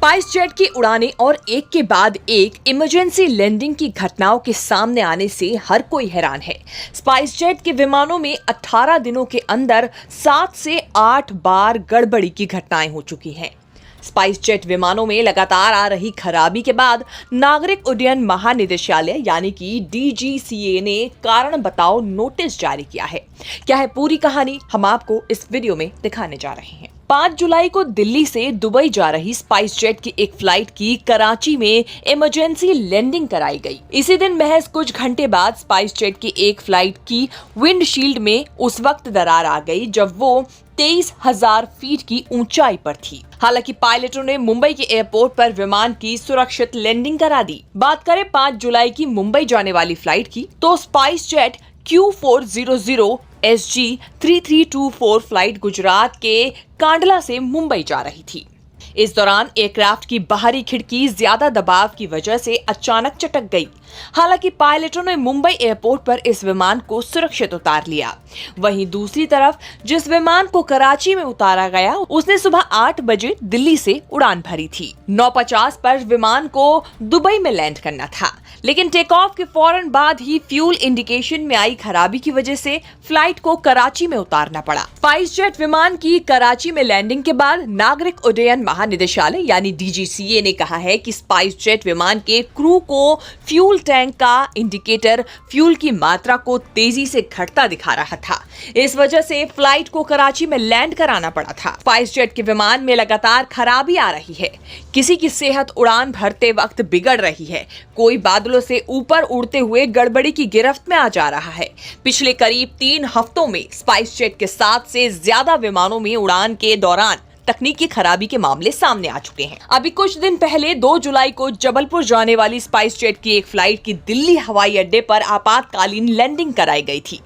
Spice jet की उड़ानें और एक के बाद एक इमरजेंसी लैंडिंग की घटनाओं के सामने आने से हर कोई हैरान है। स्पाइस जेट के विमानों में 18 दिनों के अंदर 7 से 8 बार गड़बड़ी की घटनाएं हो चुकी हैं। स्पाइस जेट विमानों में लगातार आ रही खराबी के बाद नागरिक उड्डयन महानिदेशालय यानी कि DGCA ने कारण बताओ नोटिस जारी किया है। क्या है पूरी कहानी, हम आपको इस वीडियो में दिखाने जा रहे हैं। 5 जुलाई को दिल्ली से दुबई जा रही स्पाइस जेट की एक फ्लाइट की कराची में इमरजेंसी लैंडिंग कराई गई। इसी दिन महज कुछ घंटे बाद स्पाइस जेट की एक फ्लाइट की विंडशील्ड में उस वक्त दरार आ गई जब वो 23,000 फीट की ऊंचाई पर थी। हालांकि पायलटों ने मुंबई के एयरपोर्ट पर विमान की सुरक्षित लैंडिंग करा दी। बात करें 5 जुलाई की मुंबई जाने वाली फ्लाइट की, तो spice jet Q400 SG 3324 flight Gujarat के कांडला से मुंबई जा रही थी। इस दौरान एयरक्राफ्ट की बाहरी खिड़की ज्यादा दबाव की वजह से अचानक चटक गई। हालांकि पायलटों ने मुंबई एयरपोर्ट पर इस विमान को सुरक्षित उतार लिया। वहीं दूसरी तरफ जिस विमान को कराची में उतारा गया उसने सुबह 8 बजे दिल्ली से उड़ान भरी थी। 9:50 पर विमान को दुबई में लैंड करना था, लेकिन टेक ऑफ के फौरन बाद ही फ्यूल इंडिकेशन में आई खराबी की वजह से फ्लाइट को कराची में उतारना पड़ा। स्पाइस जेट विमान की कराची में लैंडिंग के बाद नागरिक उड्डयन महानिदेशालय यानी DGCA ने कहा है कि स्पाइस जेट विमान के क्रू को फ्यूल टैंक का इंडिकेटर फ्यूल की मात्रा को तेजी से घटता दिखा रहा था। इस वजह से फ्लाइट को कराची में लैंड कराना पड़ा था। स्पाइस जेट के विमान में लगातार खराबी आ रही है। किसी की सेहत उड़ान भरते वक्त बिगड़ रही है, कोई बादलों से ऊपर उड़ते हुए गड़बड़ी की गिरफ्त में आ जा रहा है। पिछले करीब 3 हफ्तों में स्पाइस जेट के 7 से ज्यादा विमानों में उड़ान के दौरान तकनीकी खराबी के मामले सामने आ चुके हैं। अभी कुछ दिन पहले 2 जुलाई को जबलपुर जाने वाली स्पाइस जेट की एक फ्लाइट की दिल्ली हवाई अड्डे पर आपातकालीन लैंडिंग कराई गई थी।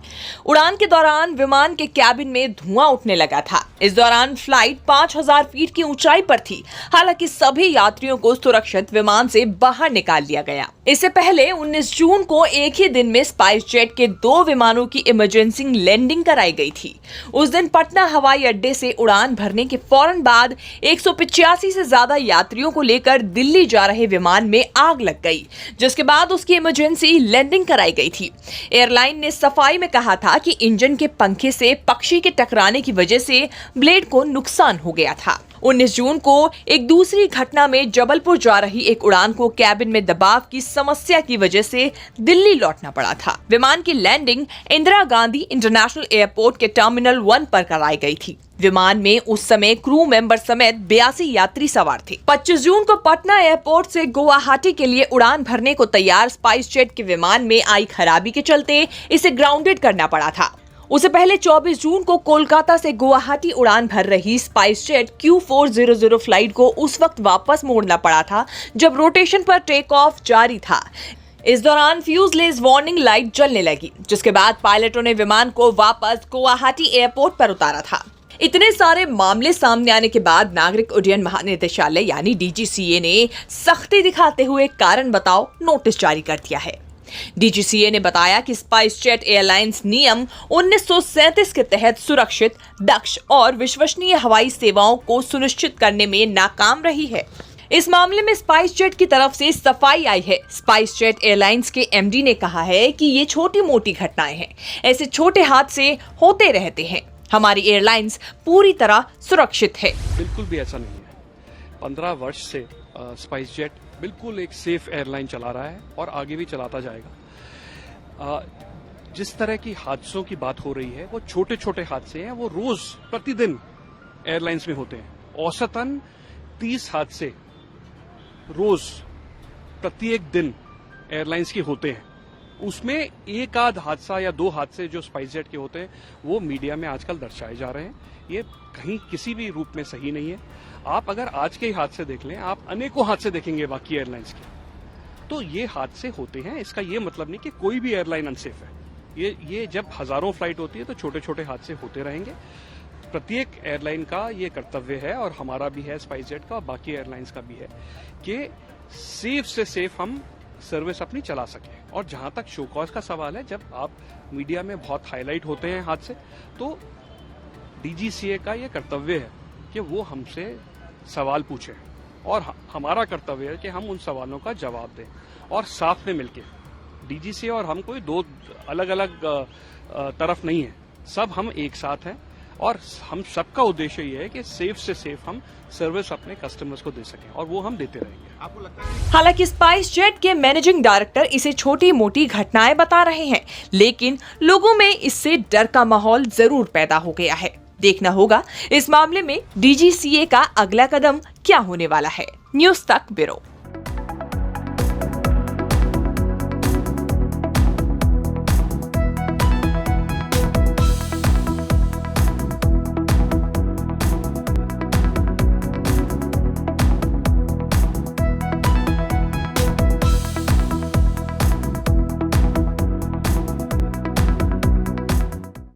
उड़ान के दौरान विमान के कैबिन में धुआं उठने लगा था। इस दौरान फ्लाइट 5,000 फीट की ऊंचाई पर थी। हालांकि सभी यात्रियों को सुरक्षित विमान से बाहर निकाल लिया गया। इससे पहले 19 जून को एक ही दिन में स्पाइस जेट के 2 विमानों की इमरजेंसी लैंडिंग कराई गई थी। उस दिन पटना हवाई अड्डे से उड़ान भरने के फौरन बाद 185 से ज्यादा यात्रियों को लेकर दिल्ली जा रहे विमान में आग लग गई, जिसके बाद उसकी इमरजेंसी लैंडिंग कराई गई थी। एयरलाइन ने सफाई में कहा था कि इंजन के पंखे से पक्षी के टकराने की वजह से ब्लेड को नुकसान हो गया था। 19 जून को एक दूसरी घटना में जबलपुर जा रही एक उड़ान को कैबिन में दबाव की समस्या की वजह से दिल्ली लौटना पड़ा था। विमान की landing Indira Gandhi international airport के टर्मिनल 1 पर कराई गई थी। विमान में उस समय क्रू मेंबर समेत 82 यात्री सवार थे। 25 जून को पटना एयरपोर्ट से गुवाहाटी के लिए उड़ान भरने को तैयार स्पाइस जेट के विमान में आई खराबी के चलते इसे ग्राउंडेड करना पड़ा था। उससे पहले 24 जून को कोलकाता से गुवाहाटी उड़ान भर रही स्पाइस जेट Q400 फ्लाइट को उस वक्त वापस मोड़ना पड़ा था जब रोटेशन पर टेक ऑफ जारी था। इस दौरान फ्यूजलेज वार्निंग लाइट जलने लगी, जिसके बाद पायलटों ने विमान को वापस गुवाहाटी एयरपोर्ट पर उतारा था। इतने सारे मामले सामने आने के बाद नागरिक उड्डयन महानिदेशालय यानी DGCA ने सख्ती दिखाते हुए कारण बताओ नोटिस जारी कर दिया है। DGCA ने बताया कि स्पाइस जेट एयरलाइंस नियम 1937 के तहत सुरक्षित, दक्ष और विश्वसनीय हवाई सेवाओं को सुनिश्चित करने में नाकाम रही है। इस मामले में स्पाइस जेट की तरफ से सफाई आई है। स्पाइस जेट एयरलाइंस के MD ने कहा है कि ये छोटी मोटी घटनाएं हैं, ऐसे छोटे हादसे होते रहते हैं। हमारी एयरलाइंस पूरी तरह सुरक्षित है। बिल्कुल भी ऐसा नहीं है। 15 वर्ष से स्पाइस जेट बिल्कुल एक सेफ एयरलाइन चला रहा है और आगे भी चलाता जाएगा। जिस तरह की हादसों की बात हो रही है वो छोटे छोटे हादसे हैं, वो रोज प्रतिदिन एयरलाइंस में होते हैं। औसतन 30 हादसे रोज प्रत्येक दिन एयरलाइंस के होते हैं। उसमें एक आध हादसा या 2 हादसे जो स्पाइस जेट के होते हैं वो मीडिया में आजकल दर्शाए जा रहे हैं। ये कहीं किसी भी रूप में सही नहीं है। आप अगर आज के ही हादसे देख लें, आप अनेकों हादसे देखेंगे बाकी एयरलाइंस के, तो ये हादसे होते हैं। इसका ये मतलब नहीं कि कोई भी एयरलाइन अनसेफ है। ये जब हजारों फ्लाइट होती है तो छोटे छोटे हादसे होते रहेंगे। प्रत्येक एयरलाइन का ये कर्तव्य है और हमारा भी है, स्पाइस जेट का, बाकी एयरलाइंस का भी है कि सेफ से सेफ हम सर्विस अपनी चला सके। और जहां तक शो कॉज का सवाल है, जब आप मीडिया में बहुत हाईलाइट होते हैं हादसे, तो DGCA का ये कर्तव्य है कि वो हमसे सवाल पूछे और हमारा कर्तव्य है कि हम उन सवालों का जवाब दें और साथ में मिलके डीजीसीए और हम कोई दो अलग अलग तरफ नहीं है, सब हम एक साथ हैं और हम सबका उद्देश्य ये है कि सेफ से सेफ हम सर्विस अपने कस्टमर्स को दे सकें और वो हम देते रहेंगे। आपको लगता है? हालांकि स्पाइस जेट के मैनेजिंग डायरेक्टर इसे छोटी मोटी घटनाएं बता रहे हैं, लेकिन लोगों में इससे डर का माहौल जरूर पैदा हो गया है। देखना होगा इस मामले में डीजीसीए का अगला कदम क्या होने वाला है। न्यूज़ तक ब्यूरो।